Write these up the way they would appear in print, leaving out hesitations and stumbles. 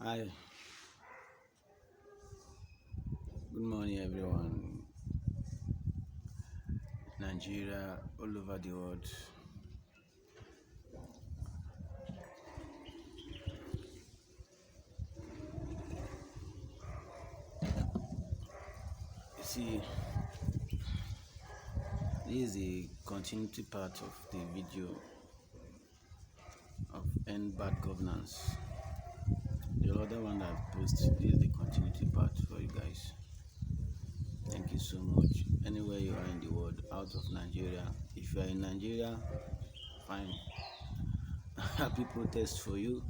Hi, good morning, everyone. Nigeria, all over the world. You see, this is a continuity part of the video of End Bad Governance. The other one that I posted, this is the continuity part for you guys. Thank you so much. Anywhere you are in the world, out of Nigeria, if you are in Nigeria, fine. Happy protest for you.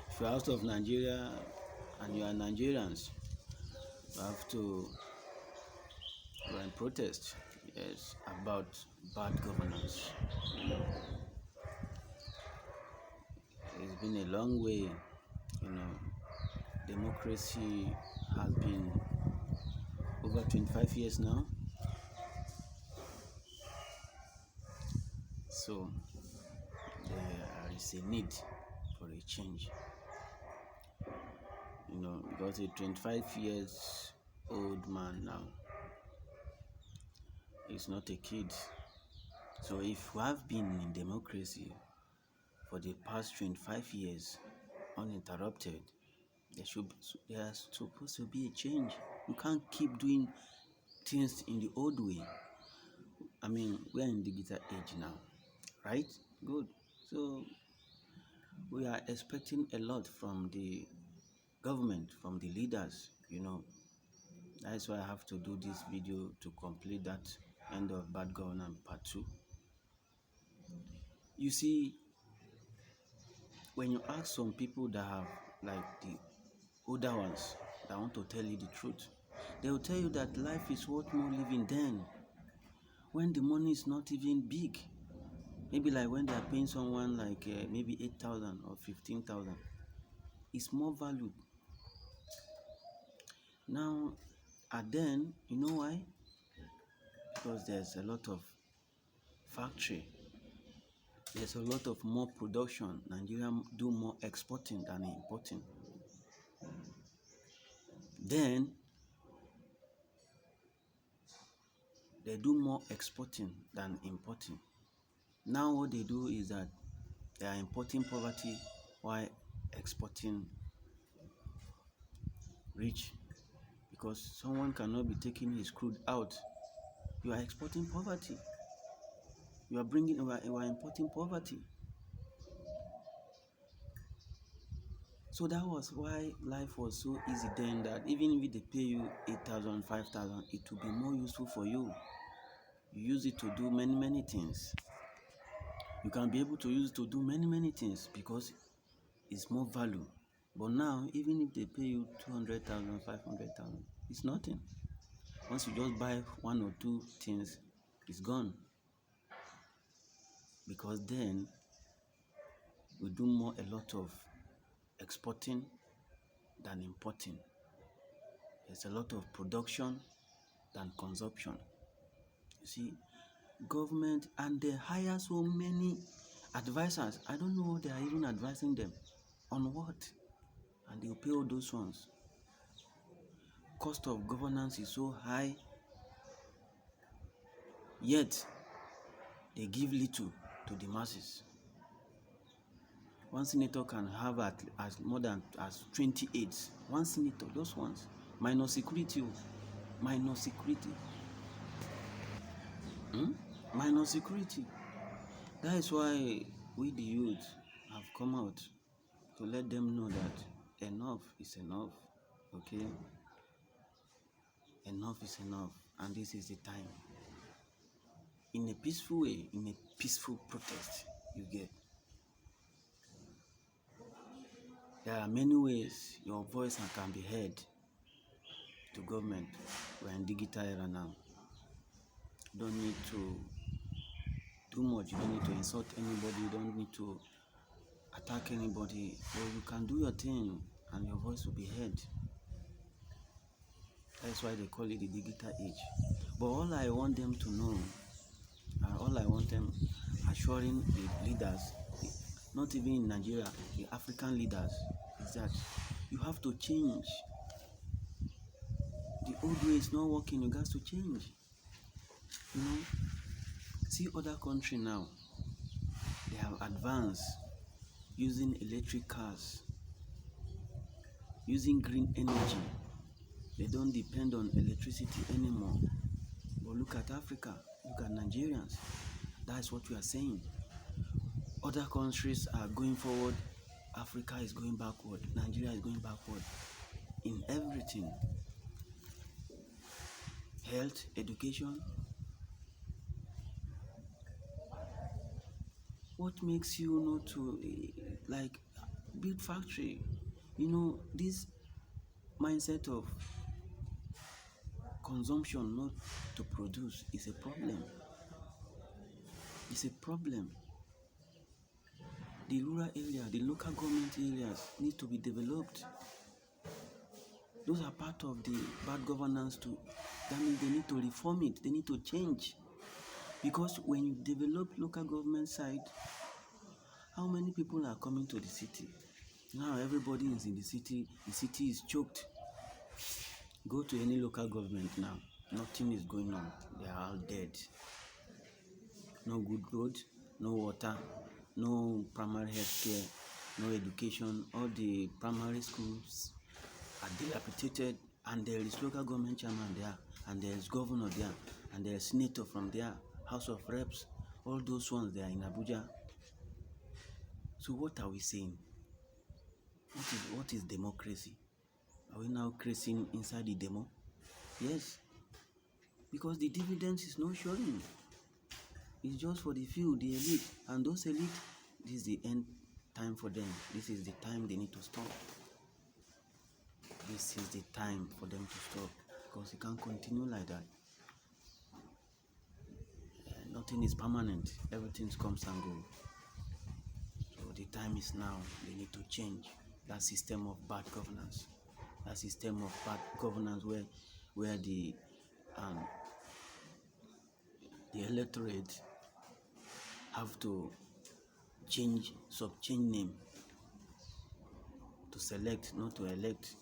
If you're out of Nigeria and you are Nigerians, you have to go and protest. Yes, about bad governance. It's been a long way, democracy has been over 25 years now. So there is a need for a change. Because a 25 years old man now is not a kid. So if we have been in democracy for the past 25 years uninterrupted, there's supposed to be a change. You can't keep doing things in the old way. I mean, we're in digital age now, right? Good. So we are expecting a lot from the government, from the leaders. That's why I have to do this video to complete that end of bad governance part 2. You see, when you ask some people that have, like the older ones, that want to tell you the truth, they will tell you that life is worth more living then, when the money is not even big. Maybe like when they are paying someone like maybe 8,000 or 15,000, it's more valued. Now, then, you know why? Because there's a lot of factory. There's a lot of more production. Nigeria do more exporting than importing. Then, they do more exporting than importing. Now what they do is that they are importing poverty while exporting rich. Because someone cannot be taking his crude out. You are exporting poverty. You are importing poverty. So that was why life was so easy then, that even if they pay you 8,000, 5,000, it will be more useful for you. You use it to do many, many things. You can be able to use it to do many, many things because it's more value. But now, even if they pay you 200,000, 500,000, it's nothing. Once you just buy one or two things, it's gone. Because then, we do a lot of exporting than importing. There's a lot of production than consumption. You see, government, and they hire so many advisors. I don't know what they are even advising them on what, and they'll pay all those ones. Cost of governance is so high, yet they give little to the masses. One senator can have as more than as 28. One senator, those ones, minus security. Minus security. That is why we the youth have come out to let them know that enough is enough. Okay? Enough is enough, and this is the time. In a peaceful way, in a peaceful protest, you get. There are many ways your voice can be heard to government. We're in digital era now. You don't need to do much. You don't need to insult anybody. You don't need to attack anybody. But you can do your thing and your voice will be heard. That's why they call it the digital age. But all I want them to know, and all I want them assuring the leaders, not even in Nigeria, the African leaders, is that You have to change. The old way is not working. You got to change. You know, see other country now. They have advanced using electric cars, using green energy. They don't depend on electricity anymore. But look at Africa. Look at Nigerians. That's what we are saying. Other countries are going forward. Africa is going backward. Nigeria is going backward in everything. Health, education. What makes you not to like build factory? You know, this mindset of consumption, not to produce, is a problem. It's a problem. The rural area, the local government areas need to be developed. Those are part of the bad governance too. That means they need to reform it. They need to change. Because when you develop local government side, how many people are coming to the city? Now everybody is in the city is choked. Go to any local government now, nothing is going on. They are all dead. No good road, no water, no primary health care, no education. All the primary schools are dilapidated, and there is local government chairman there, and there is governor there, and there is senator from there, House of Reps. All those ones, they are in Abuja. So what are we saying? What is democracy? Are we now creating inside the demo? Yes. Because the dividends is not showing. It's just for the few, the elite. And those elite, this is the end time for them. This is the time they need to stop. This is the time for them to stop. Because it can't continue like that. Nothing is permanent. Everything comes and goes. So the time is now. They need to change that system of bad governance. That system of bad governance where the electorate have to change name to select, not to elect.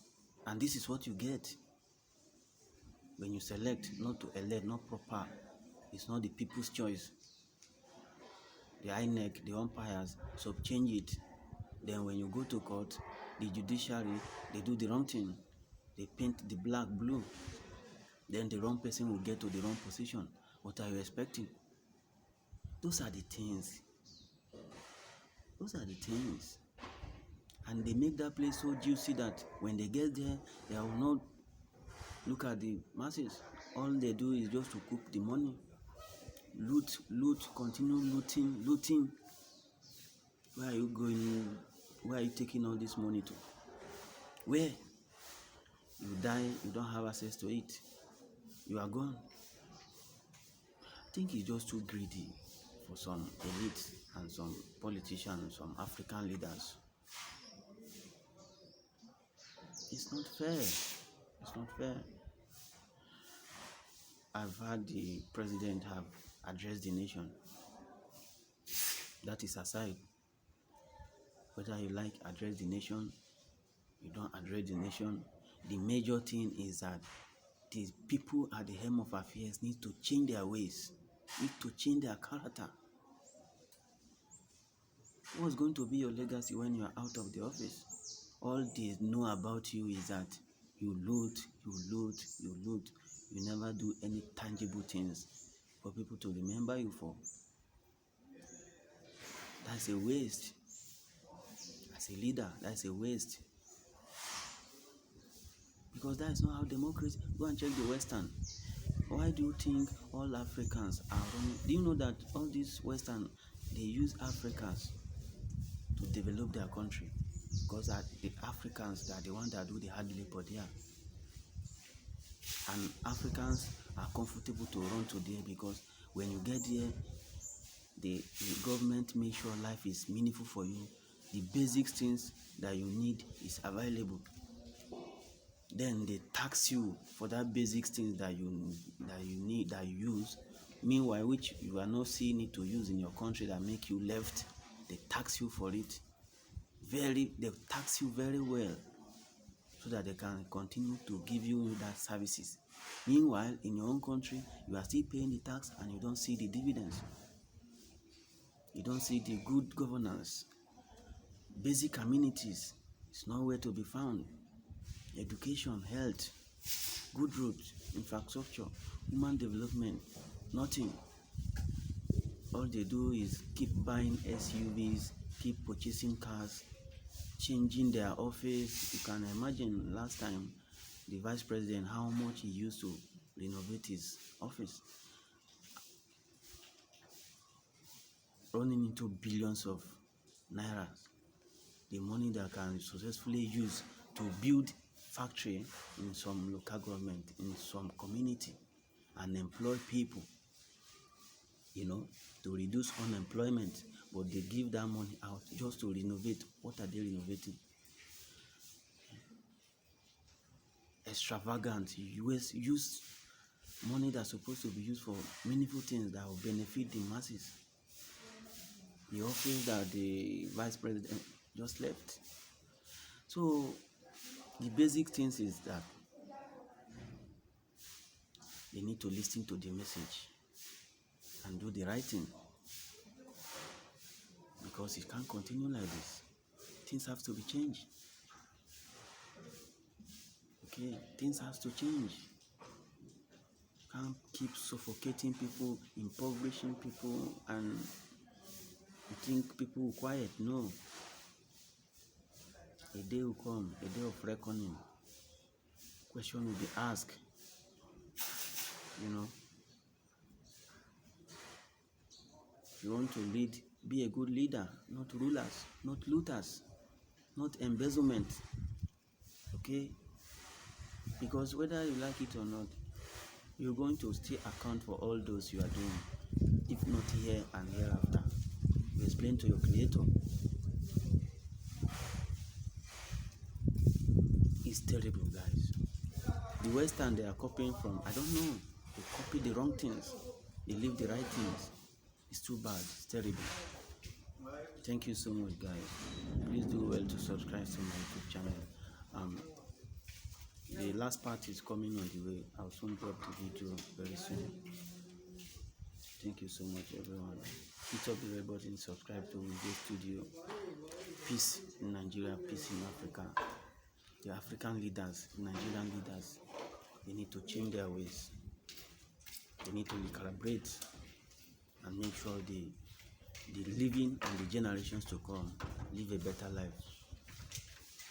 And this is what you get when you select, not to elect, not proper. It's not the people's choice. The INEC, the umpires, change it. Then when you go to court, the judiciary, they do the wrong thing. They paint the black blue. Then the wrong person will get to the wrong position. What are you expecting? Those are the things. Those are the things. And they make that place so juicy that when they get there, they will not look at the masses. All they do is just to cook the money. Loot, continue looting. Where are you going? Where are you taking all this money to? Where? You die, you don't have access to it. You are gone. I think it's just too greedy for some elites and some politicians, some African leaders. It's not fair. It's not fair. I've heard the president have addressed the nation. That is aside. Whether you like address the nation, you don't address the nation. The major thing is that the people at the helm of affairs need to change their ways, need to change their character. What's going to be your legacy when you are out of the office? All they know about you is that you loot. You never do any tangible things for people to remember you for. That's a waste. As a leader, that's a waste. Because that is not how democracy. Go and check the Western. Why do you think all Africans are running? Do you know that all these Western, they use Africans to develop their country? Because the Africans are the ones that do the hard labor there. And Africans are comfortable to run to there because when you get there, the government makes sure life is meaningful for you. The basic things that you need is available. Then they tax you for that basic things that you need, that you use. Meanwhile, which you are not seeing it to use in your country that make you left, they tax you for it. They tax you very well. so that they can continue to give you that services. Meanwhile, in your own country, you are still paying the tax and you don't see the dividends. You don't see the good governance. Basic amenities is nowhere to be found. Education, health, good roads, infrastructure, human development, nothing. All they do is keep buying SUVs, keep purchasing cars, changing their office. You can imagine last time the vice president, how much he used to renovate his office, running into billions of naira, the money that can successfully use to build factory in some local government, in some community, and employ people, to reduce unemployment. But they give that money out just to renovate. What are they renovating? Extravagant. Use money that's supposed to be used for meaningful things that will benefit the masses. The office that the vice president just left. So the basic things is that they need to listen to the message and do the right thing, because it can't continue like this. Things have to be changed. Okay, things have to change. Can't keep suffocating people, impoverishing people, and you think people will quiet. No. A day will come, a day of reckoning. Question will be asked. If you want to lead, be a good leader, not rulers, not looters, not embezzlement. Okay? Because whether you like it or not, you're going to still account for all those you are doing, if not here and hereafter. You explain to your creator. It's terrible, guys. The Western they are copying from, I don't know. They copy the wrong things. They leave the right things. It's too bad. It's terrible. Thank you so much, guys. Please do well to subscribe to my YouTube channel. The last part is coming on the way. I'll soon drop the video very soon. Thank you so much, everyone. Hit up the red button, subscribe to Wizzy Studio. Peace in Nigeria, peace in Africa. The African leaders, Nigerian leaders, they need to change their ways. They need to recalibrate and make sure the living and the generations to come live a better life.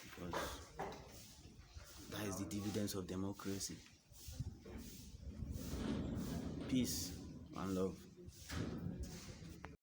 Because that is the dividends of democracy. Peace and love.